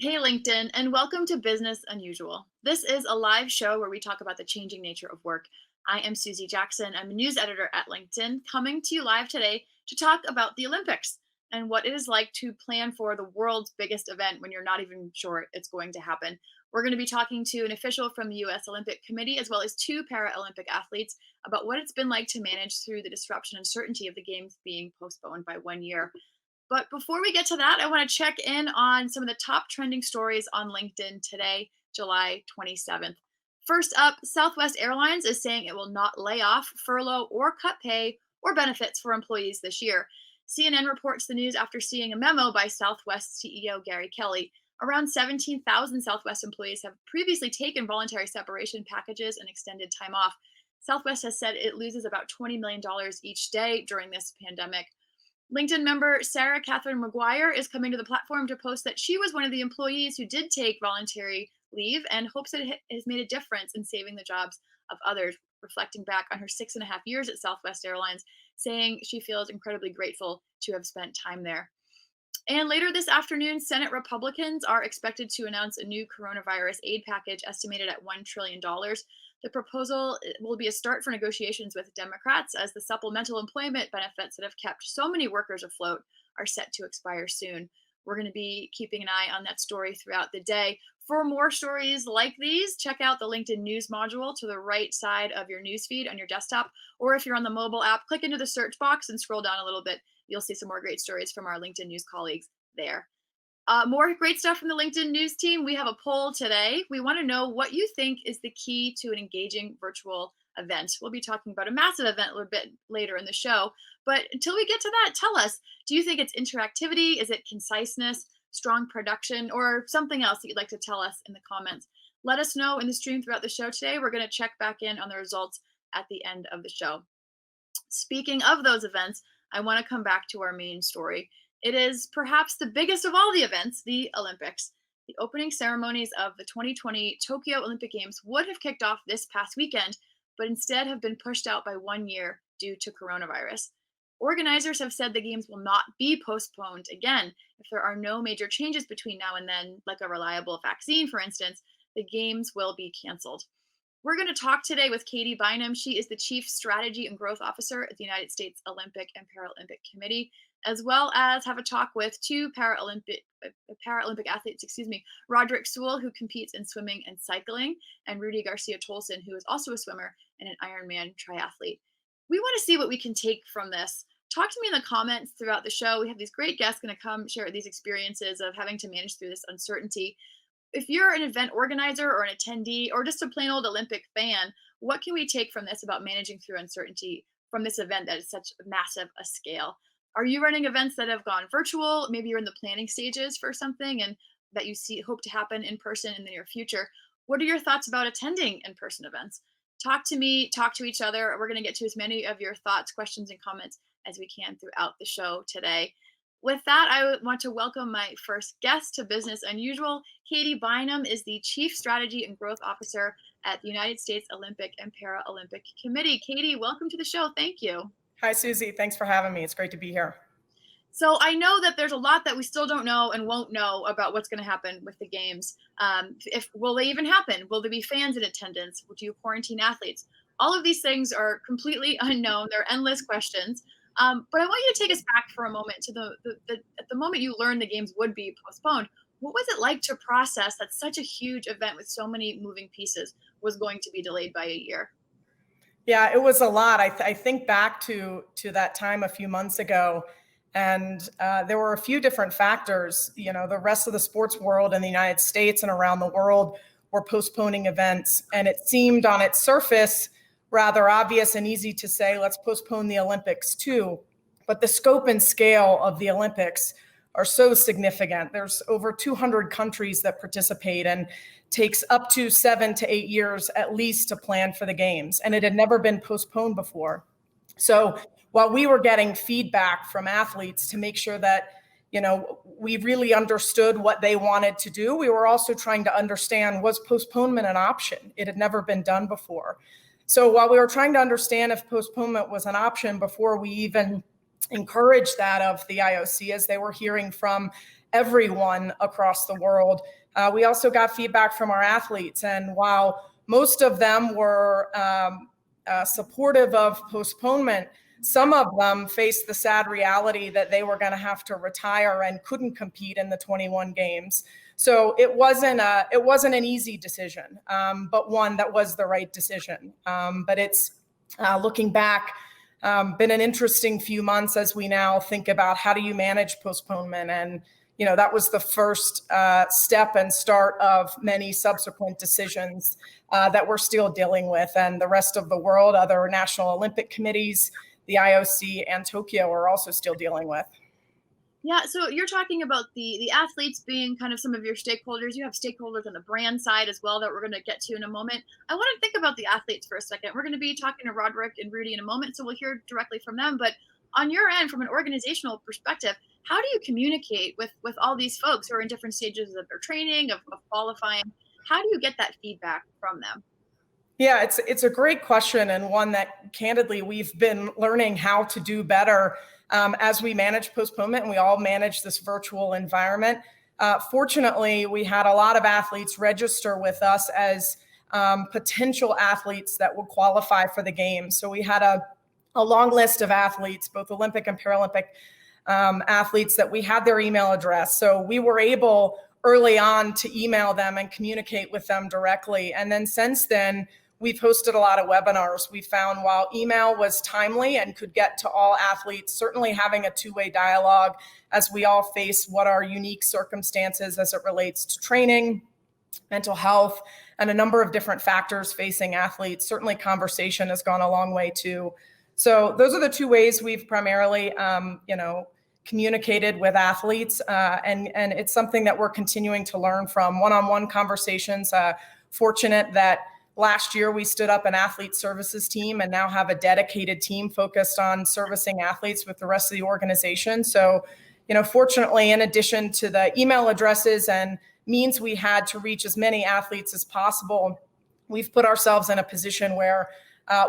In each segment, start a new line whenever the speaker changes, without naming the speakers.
Hey, LinkedIn, and welcome to Business Unusual. This is a live show where we talk about the changing nature of work. I am Susie Jackson. I'm a news editor at LinkedIn, coming to you live today to talk about the Olympics and what it is like to plan for the world's biggest event when you're not even sure it's going to happen. We're going to be talking to an official from the U.S. Olympic Committee, as well as two Paralympic athletes, about what it's been like to manage through the disruption and uncertainty of the Games being postponed by 1 year. But before we get to that, I want to check in on some of the top trending stories on LinkedIn today, July 27th. First up, Southwest Airlines is saying it will not lay off, furlough, or cut pay or benefits for employees this year. CNN reports the news after seeing a memo by Southwest CEO Gary Kelly. Around 17,000 Southwest employees have previously taken voluntary separation packages and extended time off. Southwest has said it loses about $20 million each day during this pandemic. LinkedIn member Sarah Catherine McGuire is coming to the platform to post that she was one of the employees who did take voluntary leave and hopes that it has made a difference in saving the jobs of others, reflecting back on her 6.5 years at Southwest Airlines, saying she feels incredibly grateful to have spent time there. And later this afternoon, Senate Republicans are expected to announce a new coronavirus aid package estimated at $1 trillion. The proposal will be a start for negotiations with Democrats as the supplemental employment benefits that have kept so many workers afloat are set to expire soon. We're going to be keeping an eye on that story throughout the day. For more stories like these, check out the LinkedIn News module to the right side of your newsfeed on your desktop. Or if you're on the mobile app, click into the search box and scroll down a little bit. You'll see some more great stories from our LinkedIn News colleagues there. More great stuff from the LinkedIn News team. We have a poll today. We want to know what you think is the key to an engaging virtual event. We'll be talking about a massive event a little bit later in the show. But until we get to that, tell us, do you think it's interactivity? Is it conciseness, strong production, or something else that you'd like to tell us in the comments? Let us know in the stream throughout the show today. We're going to check back in on the results at the end of the show. Speaking of those events, I want to come back to our main story. It is perhaps the biggest of all the events, the Olympics. The opening ceremonies of the 2020 Tokyo Olympic Games would have kicked off this past weekend, but instead have been pushed out by 1 year due to coronavirus. Organizers have said the Games will not be postponed again if there are no major changes between now and then, like a reliable vaccine, for instance. The Games will be canceled. We're going to talk today with Katie Bynum. She is the Chief Strategy and Growth Officer at the United States Olympic and Paralympic Committee, as well as have a talk with two Paralympic athletes, Roderick Sewell, who competes in swimming and cycling, and Rudy Garcia Tolson, who is also a swimmer and an Ironman triathlete. We want to see what we can take from this. Talk to me in the comments throughout the show. We have these great guests going to come share these experiences of having to manage through this uncertainty. If you're an event organizer or an attendee or just a plain old Olympic fan, what can we take from this about managing through uncertainty from this event that is such massive a scale? Are you running events that have gone virtual? Maybe you're in the planning stages for something and that you see hope to happen in person in the near future. What are your thoughts about attending in-person events? Talk to me, talk to each other. We're going to get to as many of your thoughts, questions, and comments as we can throughout the show today. With that, I want to welcome my first guest to Business Unusual. Katie Bynum is the Chief Strategy and Growth Officer at the United States Olympic and Paralympic Committee. Katie, welcome to the show. Thank you.
Hi, Susie. Thanks for having me. It's great to be here.
So I know that there's a lot that we still don't know and won't know about what's going to happen with the games. If will they even happen? Will there be fans in attendance? Do you quarantine athletes? All of these things are completely unknown. They're endless questions. But I want you to take us back for a moment to at the moment you learned the games would be postponed. What was it like to process that such a huge event with so many moving pieces was going to be delayed by a year?
Yeah, it was a lot. I think back to that time a few months ago, and there were a few different factors. You know, the rest of the sports world in the United States and around the world were postponing events, and it seemed on its surface rather obvious and easy to say, let's postpone the Olympics too. But the scope and scale of the Olympics are so significant. There's over 200 countries that participate and takes up to 7 to 8 years at least to plan for the games. And it had never been postponed before. So while we were getting feedback from athletes to make sure that, you know, we really understood what they wanted to do, we were also trying to understand, was postponement an option? It had never been done before. So while we were trying to understand if postponement was an option before we even encouraged that of the IOC as they were hearing from everyone across the world. We also got feedback from our athletes, and while most of them were supportive of postponement, some of them faced the sad reality that they were going to have to retire and couldn't compete in the 21 games. So it wasn't an easy decision, but one that was the right decision. But it's looking back, been an interesting few months as we now think about how do you manage postponement. And that was the first step and start of many subsequent decisions that we're still dealing with, and the rest of the world, other national Olympic committees, the IOC, and Tokyo are also still dealing with.
Yeah, so you're talking about the athletes being kind of some of your stakeholders. You have stakeholders on the brand side as well that we're going to get to in a moment. I want to think about the athletes for a second. We're going to be talking to Roderick and Rudy in a moment, so we'll hear directly from them. But on your end, from an organizational perspective, how do you communicate with all these folks who are in different stages of their training, of qualifying? How do you get that feedback from them?
Yeah, it's a great question, and one that candidly we've been learning how to do better as we manage postponement, and we all manage this virtual environment. Fortunately, we had a lot of athletes register with us as potential athletes that would qualify for the games. So we had a long list of athletes, both Olympic and Paralympic athletes, that we had their email address. So we were able early on to email them and communicate with them directly. And then since then, we've hosted a lot of webinars. We found while email was timely and could get to all athletes, certainly having a two-way dialogue as we all face what are unique circumstances as it relates to training, mental health, and a number of different factors facing athletes. Certainly conversation has gone a long way too. So those are the two ways we've primarily, communicated with athletes, and it's something that we're continuing to learn from. One-on-one conversations. Fortunate that last year we stood up an athlete services team and now have a dedicated team focused on servicing athletes with the rest of the organization. So, fortunately, in addition to the email addresses and means we had to reach as many athletes as possible, we've put ourselves in a position where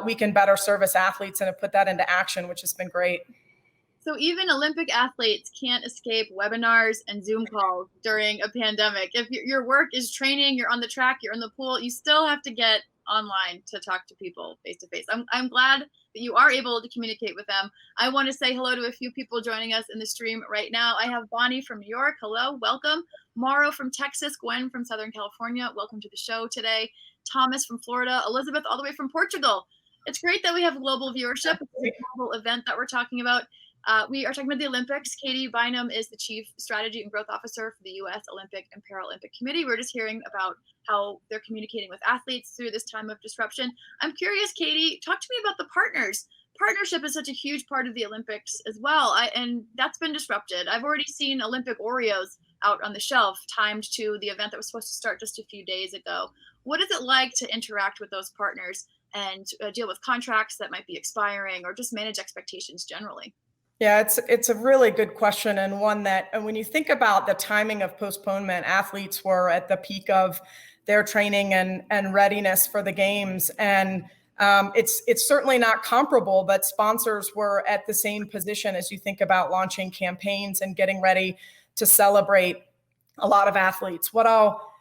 we can better service athletes and have put that into action, which has been great.
So even Olympic athletes can't escape webinars and Zoom calls during a pandemic. If your work is training, you're on the track, you're in the pool, you still have to get online to talk to people face to face. I'm glad that you are able to communicate with them. I want to say hello to a few people joining us in the stream right now. I have Bonnie from New York. Hello, welcome. Mauro from Texas, Gwen from Southern California. Welcome to the show today. Thomas from Florida, Elizabeth all the way from Portugal. It's great that we have global viewership. It's a global event that we're talking about. We are talking about the Olympics. Katie Bynum is the Chief Strategy and Growth Officer for the U.S. Olympic and Paralympic Committee. We're just hearing about how they're communicating with athletes through this time of disruption. I'm curious, Katie, talk to me about the partners. Partnership is such a huge part of the Olympics as well, and that's been disrupted. I've already seen Olympic Oreos out on the shelf, timed to the event that was supposed to start just a few days ago. What is it like to interact with those partners and deal with contracts that might be expiring or just manage expectations generally?
Yeah, it's a really good question, and one that, and when you think about the timing of postponement, athletes were at the peak of their training and readiness for the games, and it's certainly not comparable, but sponsors were at the same position as you think about launching campaigns and getting ready to celebrate a lot of athletes. What I'll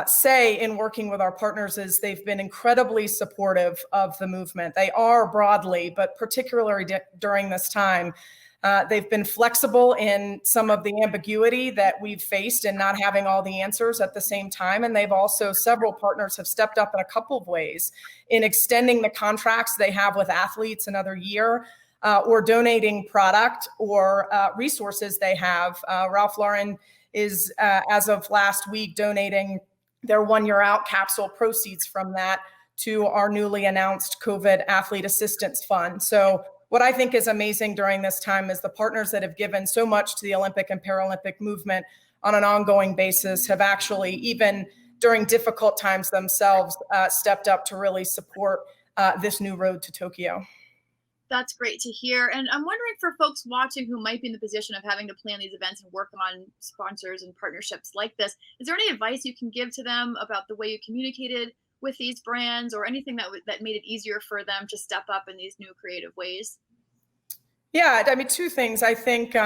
say in working with our partners is they've been incredibly supportive of the movement. They are broadly, but particularly during this time. They've been flexible in some of the ambiguity that we've faced in not having all the answers at the same time. And they've also, several partners have stepped up in a couple of ways in extending the contracts they have with athletes another year, or donating product or resources they have. Ralph Lauren is, as of last week, donating their 1 year out capsule proceeds from that to our newly announced COVID Athlete Assistance Fund. So what I think is amazing during this time is the partners that have given so much to the Olympic and Paralympic movement on an ongoing basis have actually, even during difficult times themselves, stepped up to really support this new road to Tokyo.
That's great to hear. And I'm wondering, for folks watching who might be in the position of having to plan these events and work on sponsors and partnerships like this, is there any advice you can give to them about the way you communicated with these brands, or anything that made it easier for them to step up in these new creative ways?
Yeah, I mean, two things. I think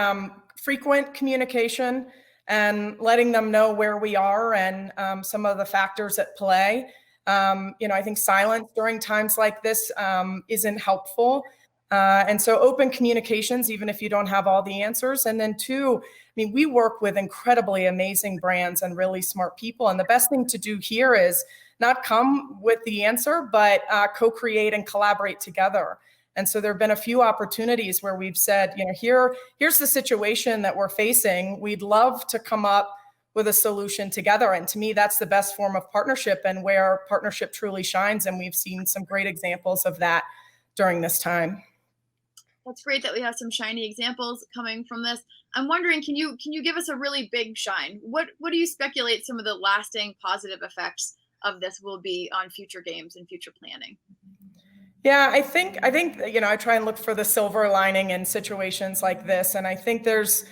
frequent communication and letting them know where we are and some of the factors at play. I think silence during times like this isn't helpful. And so open communications, even if you don't have all the answers. And then two, I mean, we work with incredibly amazing brands and really smart people. And the best thing to do here is not come with the answer, but co-create and collaborate together. And so there have been a few opportunities where we've said, here's the situation that we're facing. We'd love to come up with a solution together. And to me, that's the best form of partnership and where partnership truly shines. And we've seen some great examples of that during this time.
That's great that we have some shiny examples coming from this. I'm wondering, can you give us a really big shine? What do you speculate some of the lasting positive effects of this will be on future games and future planning?
Yeah, I think I try and look for the silver lining in situations like this, and I think there's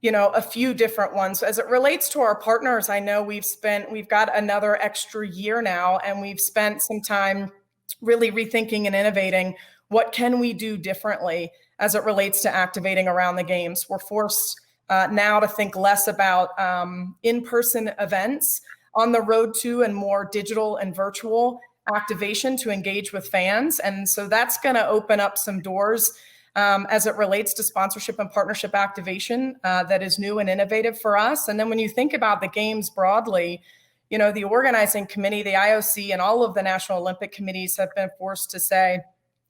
a few different ones as it relates to our partners. I know we've got another extra year now, and we've spent some time really rethinking and innovating. What can we do differently as it relates to activating around the games? We're forced now to think less about in-person events on the road to and more digital and virtual activation to engage with fans. And so that's going to open up some doors as it relates to sponsorship and partnership activation that is new and innovative for us. And then when you think about the games broadly, the organizing committee, the IOC, and all of the National Olympic committees have been forced to say,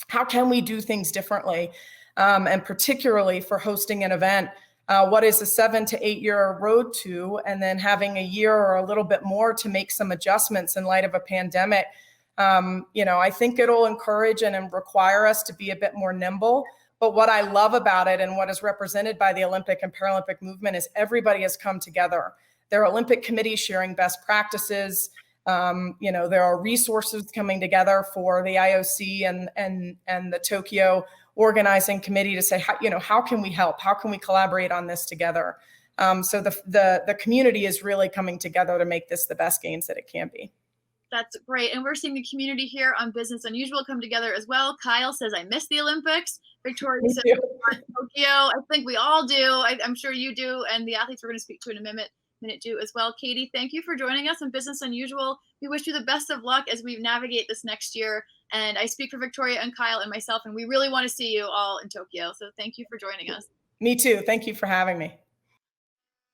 how can we do things differently? And particularly for hosting an event, what is a 7 to 8 year road to, and then having a year or a little bit more to make some adjustments in light of a pandemic. I think it'll encourage and require us to be a bit more nimble. But what I love about it and what is represented by the Olympic and Paralympic movement is everybody has come together. There are Olympic committees sharing best practices. There are resources coming together for the IOC and the Tokyo organizing committee to say, how can we help? How can we collaborate on this together? So the community is really coming together to make this the best games that it can be.
That's great. And we're seeing the community here on Business Unusual come together as well. Kyle says, I miss the Olympics. Victoria says, Tokyo. I think we all do. I'm sure you do. And the athletes we're going to speak to in a minute do as well. Katie, thank you for joining us on Business Unusual. We wish you the best of luck as we navigate this next year. And I speak for Victoria and Kyle and myself, and we really want to see you all in Tokyo. So thank you for joining us.
Me too. Thank you for having me.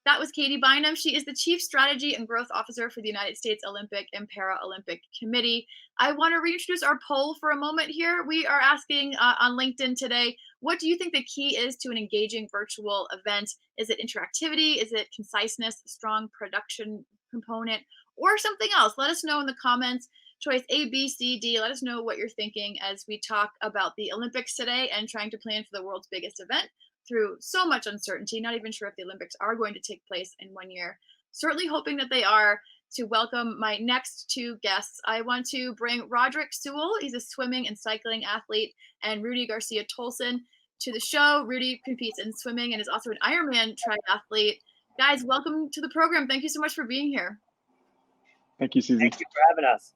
That was Katie Bynum. She is the Chief Strategy and Growth Officer for the United States Olympic and Paralympic Committee. I want to reintroduce our poll for a moment here. We are asking on LinkedIn today, what do you think the key is to an engaging virtual event? Is it interactivity? Is it conciseness, strong production component, or something else? Let us know in the comments. Choice A, B, C, D. Let us know what you're thinking as we talk about the Olympics today and trying to plan for the world's biggest event through so much uncertainty, not even sure if the Olympics are going to take place in 1 year. Certainly hoping that they are. To welcome my next two guests, I want to bring Roderick Sewell. He's a swimming and cycling athlete, and Rudy Garcia Tolson to the show. Rudy competes in swimming and is also an Ironman triathlete. Guys, welcome to the program. Thank you so much for being here.
Thank you, Susie.
Thank you for having us.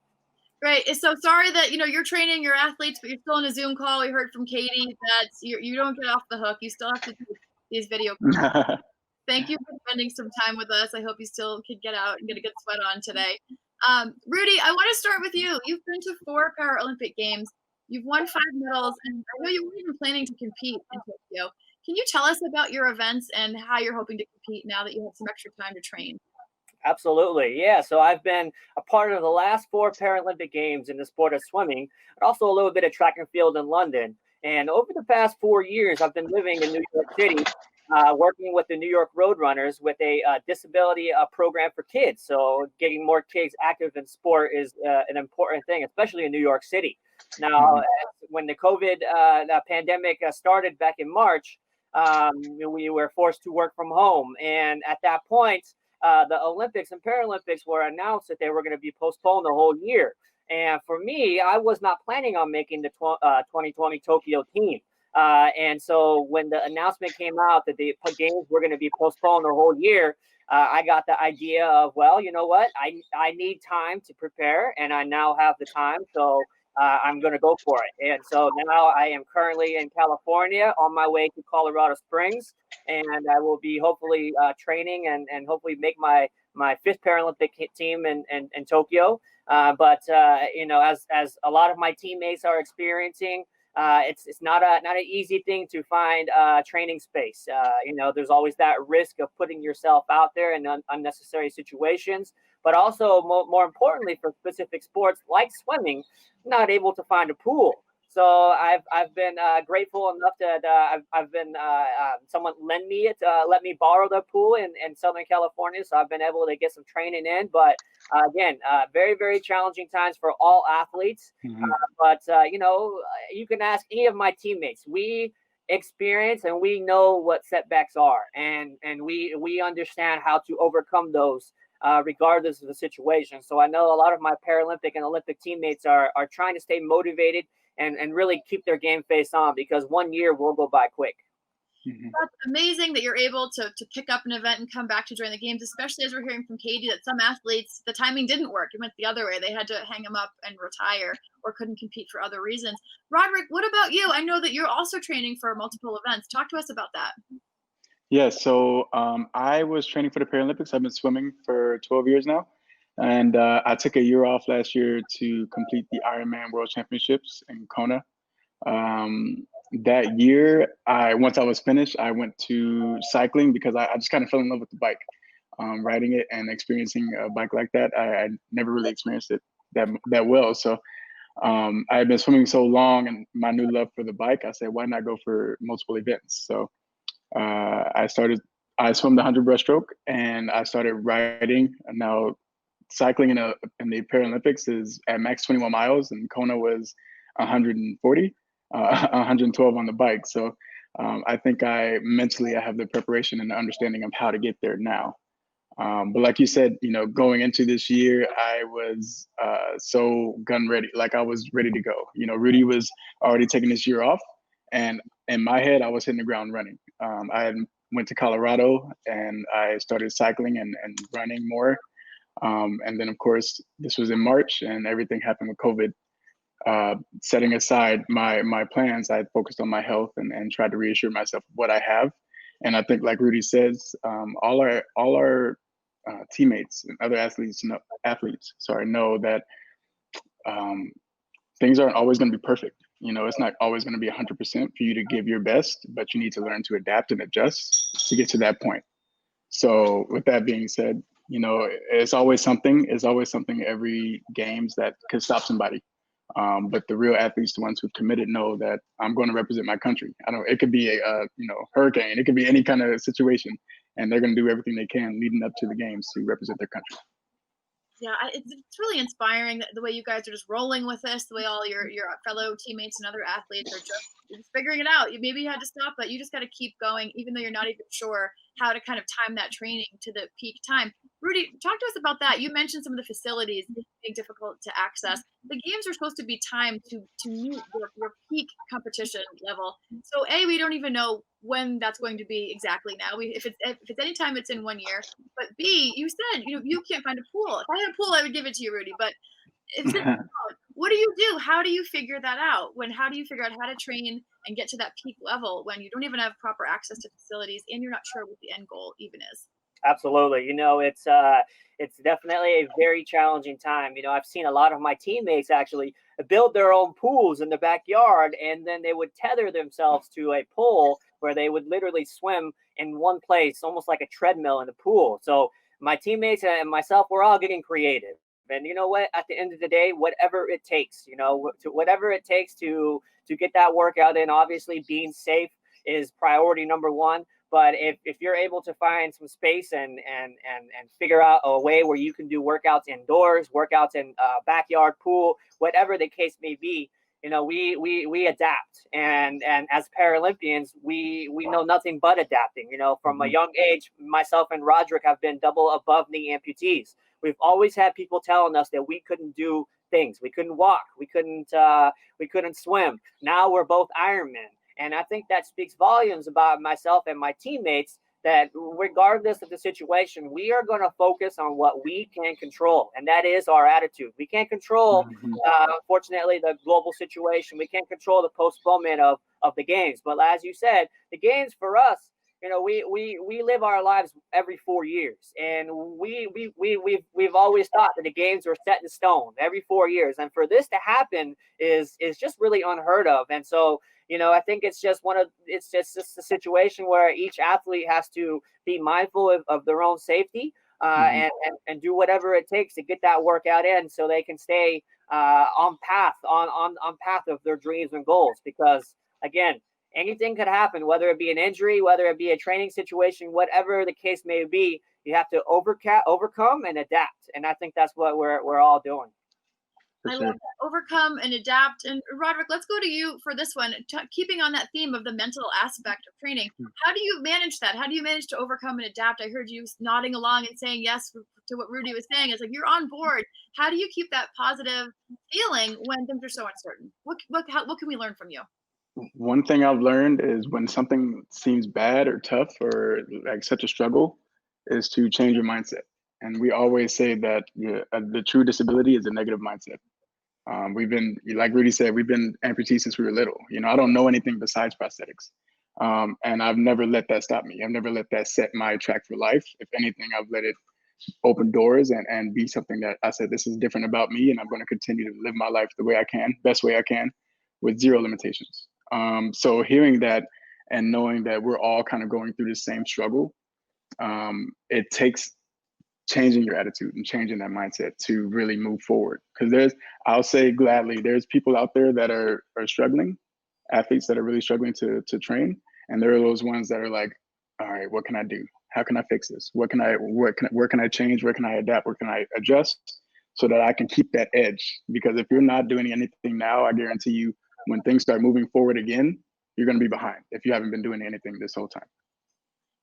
Great. So sorry that you're training your athletes, but you're still in a Zoom call. We heard from Katie that you don't get off the hook. You still have to do these video calls. Thank you for spending some time with us. I hope you still could get out and get a good sweat on today. Rudy, I want to start with you. You've been to 4 Paralympic Games. You've won 5 medals, and I know you weren't even planning to compete in Tokyo. Can you tell us about your events and how you're hoping to compete now that you have some extra time to train?
Absolutely. Yeah. So I've been a part of the last 4 Paralympic Games in the sport of swimming, but also a little bit of track and field in London. And over the past 4 years, I've been living in New York City, working with the New York Roadrunners with a disability program for kids. So getting more kids active in sport is an important thing, especially in New York City. Now, when the COVID pandemic started back in March, we were forced to work from home. And at that point, the Olympics and Paralympics were announced that they were going to be postponed the whole year. And for me, I was not planning on making the 2020 Tokyo team. And so when the announcement came out that the games were going to be postponed the whole year, I got the idea of, well, you know what? I need time to prepare, and I now have the time. So I'm going to go for it. And so now I am currently in California on my way to Colorado Springs, and I will be hopefully training and hopefully make my fifth Paralympic team in Tokyo. But as a lot of my teammates are experiencing, it's not an easy thing to find training space. There's always that risk of putting yourself out there in unnecessary situations, but also more importantly for specific sports like swimming, not able to find a pool. So I've been grateful enough that I've been someone let me borrow the pool in Southern California. So I've been able to get some training in, but again, very, very challenging times for all athletes.
Mhm.
But you can ask any of my teammates. We experience and we know what setbacks are, and we understand how to overcome those. Regardless of the situation. So I know a lot of my Paralympic and Olympic teammates are trying to stay motivated and really keep their game face on, because 1 year will go by quick.
Mhm.
That's amazing that you're able to pick up an event and come back to join the games, especially as we're hearing from Katie that some athletes, the timing didn't work. It went the other way. They had to hang them up and retire or couldn't compete for other reasons. Roderick, what about you? I know that you're also training for multiple events. Talk to us about that.
Yeah, so I was training for the Paralympics. I've been swimming for 12 years now. And I took a year off last year to complete the Ironman World Championships in Kona. That year, once I was finished, I went to cycling because I just kind of fell in love with the bike. Riding it and experiencing a bike like that, I never really experienced it that well. So I had been swimming so long, and my new love for the bike, I said, why not go for multiple events? So I swam the 100 breaststroke, and I started riding. And now cycling in the Paralympics is at max 21 miles, and Kona was 140, 112 on the bike. So I think mentally I have the preparation and the understanding of how to get there now. But like you said, going into this year, I was so gun ready. Like I was ready to go. Rudy was already taking this year off, and in my head, I was hitting the ground running. I had went to Colorado and I started cycling and running more. And then of course, this was in March, and everything happened with COVID. Setting aside my plans, I focused on my health and tried to reassure myself of what I have. And I think, like Rudy says, all our teammates and other athletes know that things aren't always going to be perfect. It's not always going to be 100% for you to give your best, but you need to learn to adapt and adjust to get to that point. So with that being said, it's always something every games that could stop somebody. But the real athletes, the ones who've committed, know that I'm going to represent my country. It could be a hurricane, it could be any kind of situation, and they're going to do everything they can leading up to the games to represent their country.
Yeah, it's really inspiring the way you guys are just rolling with this, the way all your fellow teammates and other athletes are just figuring it out. Maybe you had to stop, but you just got to keep going, even though you're not even sure how to kind of time that training to the peak time. Rudy, talk to us about that. You mentioned some of the facilities being difficult to access. The games are supposed to be timed to meet your peak competition level. So we don't even know when that's going to be exactly now. If it's any time, it's in 1 year. But B, you said you can't find a pool. If I had a pool, I would give it to you, Rudy. But it's what do you do? How do you figure that out? How do you figure out how to train and get to that peak level when you don't even have proper access to facilities and you're not sure what the end goal even is?
Absolutely. It's definitely a very challenging time. I've seen a lot of my teammates actually build their own pools in the backyard, and then they would tether themselves to a pole where they would literally swim in one place, almost like a treadmill in the pool. So my teammates and myself, we're all getting creative. And you know what? At the end of the day, whatever it takes, whatever it takes to get that workout in. Obviously, being safe is priority number one. But if you're able to find some space and figure out a way where you can do workouts indoors, workouts in backyard pool, whatever the case may be, we adapt. And as Paralympians, we know nothing but adapting. From a young age, myself and Roderick have been double above knee amputees. We've always had people telling us that we couldn't do things. We couldn't walk. We couldn't swim. Now we're both Ironmen. And I think that speaks volumes about myself and my teammates, that regardless of the situation, we are going to focus on what we can control, and that is our attitude. We can't control, unfortunately, the global situation. We can't control the postponement of the games. But as you said, the games for us, you know, we live our lives every 4 years, and we've always thought that the games were set in stone every 4 years, and for this to happen is just really unheard of. And so, you know, I think it's just a situation where each athlete has to be mindful of their own safety, and do whatever it takes to get that workout in, so they can stay on path of their dreams and goals. Because again, anything could happen, whether it be an injury, whether it be a training situation, whatever the case may be. You have to overcome and adapt, and I think that's what we're all doing.
I love that. Overcome and adapt. And Roderick, let's go to you for this one. Keeping on that theme of the mental aspect of training, how do you manage that? How do you manage to overcome and adapt? I heard you nodding along and saying yes to what Rudy was saying. It's like you're on board. How do you keep that positive feeling when things are so uncertain? What can we learn from you?
One thing I've learned is when something seems bad or tough or like such a struggle, is to change your mindset. And we always say that the true disability is a negative mindset. We've been, like Rudy said, we've been amputees since we were little. You know, I don't know anything besides prosthetics. And I've never let that stop me. I've never let that set my track for life. If anything, I've let it open doors and be something that I said, this is different about me, and I'm going to continue to live my life the way I can, best way I can, with zero limitations. So hearing that and knowing that we're all kind of going through the same struggle, it takes changing your attitude and changing that mindset to really move forward. Because I'll say gladly, there's people out there that are struggling, athletes that are really struggling to train. And there are those ones that are like, all right, what can I do? How can I fix this? Where can I change? Where can I adapt? Where can I adjust so that I can keep that edge? Because if you're not doing anything now, I guarantee you, when things start moving forward again, you're going to be behind if you haven't been doing anything this whole time.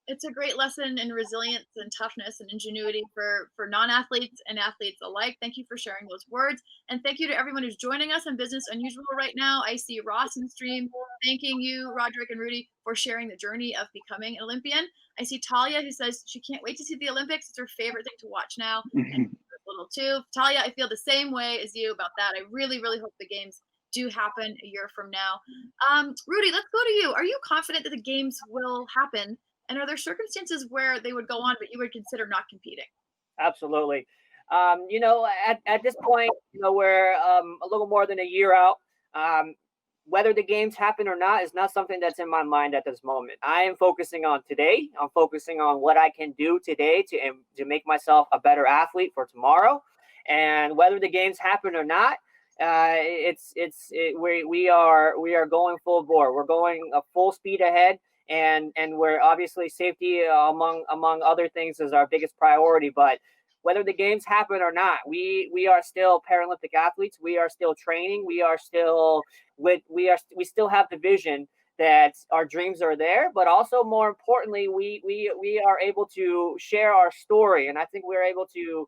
It's a great lesson in resilience and toughness and ingenuity for non-athletes and athletes alike. Thank you for sharing those words. And thank you to everyone who's joining us on Business Unusual right now. I see Ross in stream thanking you, Roderick and Rudy, for sharing the journey of becoming an Olympian. I see Talia, who says she can't wait to see the Olympics. It's her favorite thing to watch now. And little too. Talia, I feel the same way as you about that. I really, really hope the games do happen a year from now. Rudy, let's go to you. Are you confident that the games will happen? And are there circumstances where they would go on, but you would consider not competing?
Absolutely. You know, at this point, you know, we're a little more than a year out. Whether the games happen or not is not something that's in my mind at this moment. I am focusing on today. I'm focusing on what I can do today to make myself a better athlete for tomorrow. And whether the games happen or not, we are going full bore. We're going full speed ahead. And we're obviously safety among other things is our biggest priority. But whether the games happen or not, we are still Paralympic athletes. We are still training. We still have the vision that our dreams are there. But also, more importantly, we are able to share our story, and I think we're able to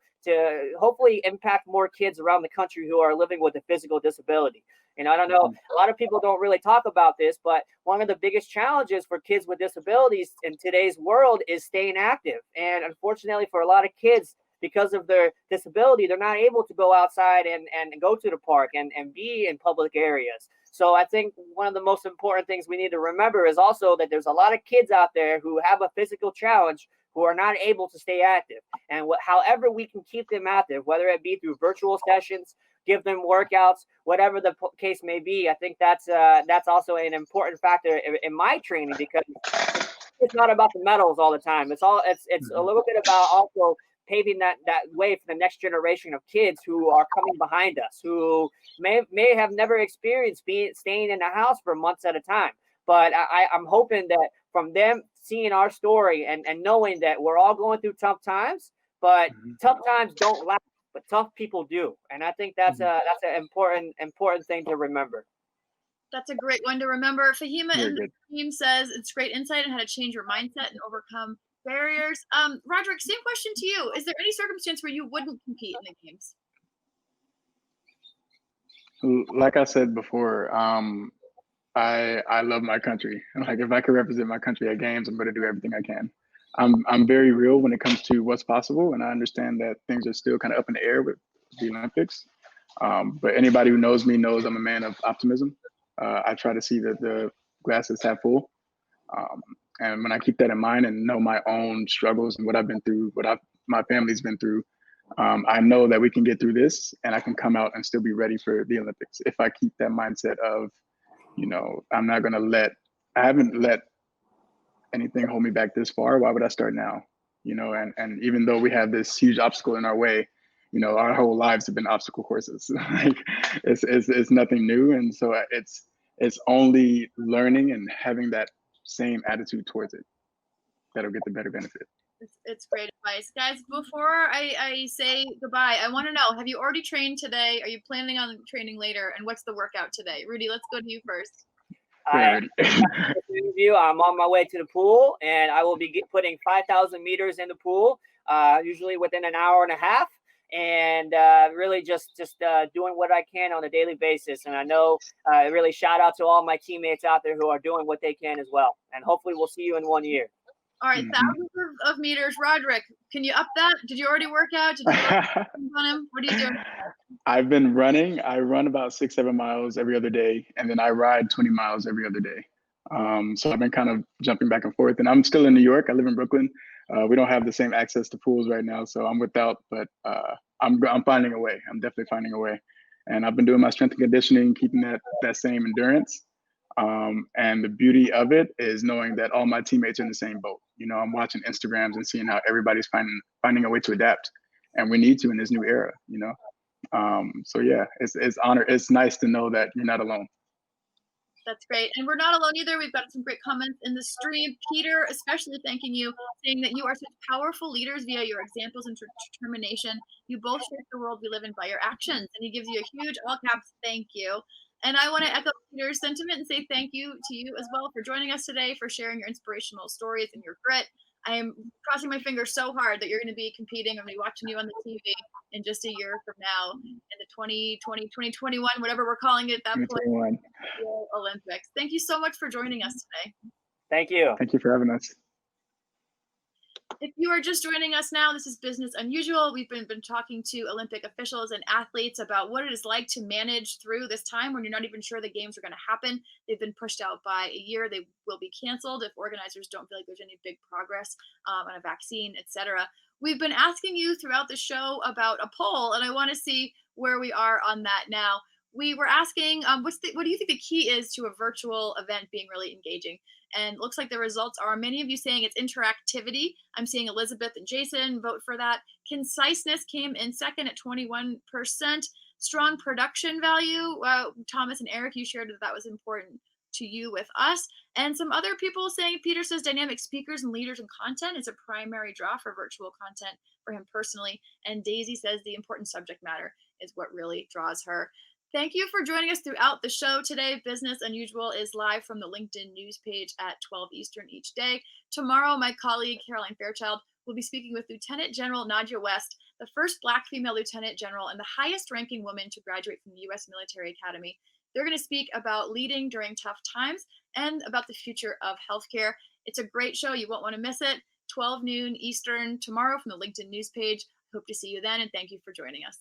hopefully impact more kids around the country who are living with a physical disability. And I don't know, a lot of people don't really talk about this, but one of the biggest challenges for kids with disabilities in today's world is staying active. And unfortunately, for a lot of kids, because of their disability, they're not able to go outside and go to the park and be in public areas. So I think one of the most important things we need to remember is also that there's a lot of kids out there who have a physical challenge who are not able to stay active. And however we can keep them active, whether it be through virtual sessions, give them workouts, whatever the case may be, I think that's also an important factor in my training, because it's not about the medals all the time. It's a little bit about also paving that way for the next generation of kids who are coming behind us, who may have never experienced staying in the house for months at a time. But I'm hoping that from them seeing our story and knowing that we're all going through tough times, but tough times don't last, but tough people do. And I think that's an important thing to remember.
That's a great one to remember. Fahima in the team says it's great insight on how to change your mindset and overcome barriers. Roderick, same question to you. Is there any circumstance where you wouldn't compete in the games?
Like I said before, I love my country. Like, if I could represent my country at games, I'm going to do everything I can. I'm very real when it comes to what's possible, and I understand that things are still kind of up in the air with the Olympics. But anybody who knows me knows I'm a man of optimism. I try to see that the glass is half full. Um, and when I keep that in mind and know my own struggles and what I've been through, my family's been through, I know that we can get through this and I can come out and still be ready for the Olympics. If I keep that mindset of, I'm not going to I haven't let anything hold me back this far. Why would I start now? And even though we have this huge obstacle in our way, our whole lives have been obstacle courses. Like it's nothing new. And so it's only learning and having that same attitude towards it that'll get the better benefit.
It's great advice. Guys, before I say goodbye, I want to know, have you already trained today? Are you planning on training later? And what's the workout today? Rudy, let's go to you first.
I'm on my way to the pool, and I will be putting 5,000 meters in the pool, usually within an hour and a half. And really just doing what I can on a daily basis. And I know really shout out to all my teammates out there who are doing what they can as well. And hopefully we'll see you in 1 year.
All right, thousands of meters. Roderick, can you up that? Did you already work out? Did you work on him? What are you doing?
I've been running. I run about 6-7 miles every other day, and then I ride 20 miles every other day. So I've been kind of jumping back and forth. And I'm still in New York. I live in Brooklyn. We don't have the same access to pools right now, so I'm without. But I'm finding a way. I'm definitely finding a way. And I've been doing my strength and conditioning, keeping that same endurance. And the beauty of it is knowing that all my teammates are in the same boat. I'm watching Instagrams and seeing how everybody's finding a way to adapt, and we need to in this new era. So yeah, it's nice to know that you're not alone.
That's great. And we're not alone either. We've got some great comments in the stream. Peter, especially thanking you, saying that you are such powerful leaders via your examples and determination. You both shape the world we live in by your actions. And he gives you a huge all caps thank you. And I want to echo Peter's sentiment and say thank you to you as well for joining us today, for sharing your inspirational stories and your grit. I am crossing my fingers so hard that you're going to be competing. I'm going to be watching you on the TV in just a year from now in the 2020, 2021, whatever we're calling it, that point, Olympics. Thank you so much for joining us today.
Thank you.
Thank you for having us.
If you are just joining us now, this is Business Unusual. We've been talking to Olympic officials and athletes about what it is like to manage through this time when you're not even sure the games are going to happen. They've been pushed out by a year. They will be canceled if organizers don't feel like there's any big progress on a vaccine, etc. We've been asking you throughout the show about a poll, and I want to see where we are on that now. We were asking, what do you think the key is to a virtual event being really engaging? And it looks like the results are many of you saying it's interactivity. I'm seeing Elizabeth and Jason vote for that. Conciseness came in second at 21%. Strong production value. Thomas and Eric, you shared that was important to you with us. And some other people saying, Peter says dynamic speakers and leaders and content is a primary draw for virtual content for him personally. And Daisy says the important subject matter is what really draws her. Thank you for joining us throughout the show today. Business Unusual is live from the LinkedIn news page at 12 Eastern each day. Tomorrow, my colleague Caroline Fairchild will be speaking with Lieutenant General Nadia West, the first Black female Lieutenant General and the highest ranking woman to graduate from the U.S. Military Academy. They're going to speak about leading during tough times and about the future of healthcare. It's a great show. You won't want to miss it. 12 noon Eastern tomorrow from the LinkedIn news page. Hope to see you then, and thank you for joining us.